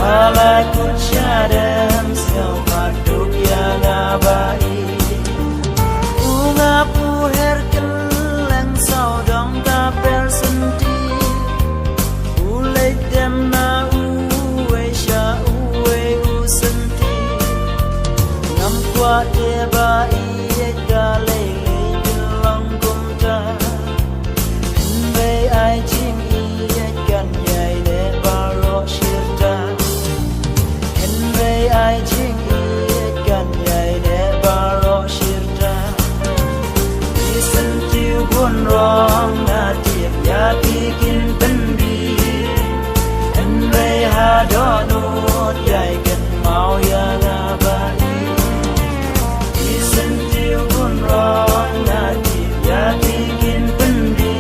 Alaku cadem siau paduk yang abai Bunga puher keleng saudong taper senti Ulek dem na uwe sya uwe usenti Ngam kuat de bai gale gelong kumta Henbe ai chim i kan yai de baro shirta Henbe ai chim i kan yai de baro shirta Listen to gun rong na tiap ya bikin pendi Henbe ha do nut yai kan mau ya ngabai Listen to gun rong na tiap ya bikin pendi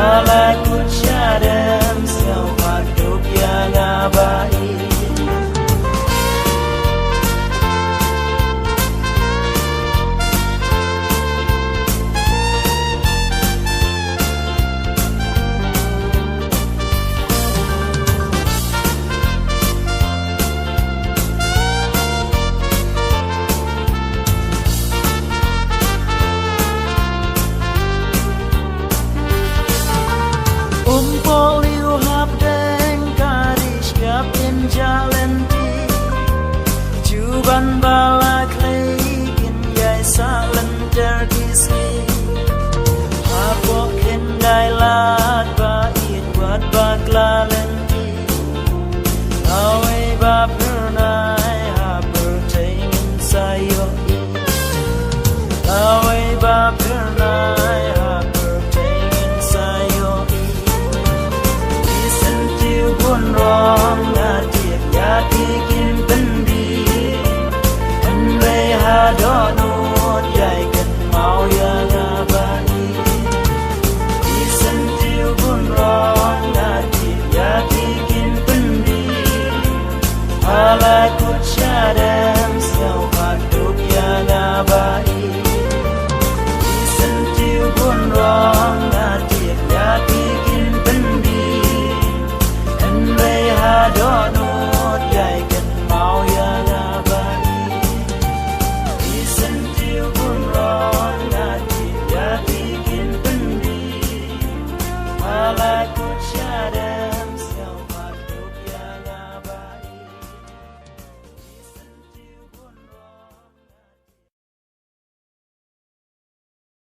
Alaku cadem siau paduk yang abai Poliu hap deng karish kapin jalenti Juban balak leikin yai salen terkisi Hapok hindai lat bait buat bakla lenti Lawe bab nurnai haper teingin sayo Lawe bab nurnai haper teingin sayo Gun rong na tiap ya bikin pendi Henbe ha do nut yai kan mau ya ngabai Listen to gun rong na tiap ya bikin pendi Alaku cadem siau paduk ya ngabai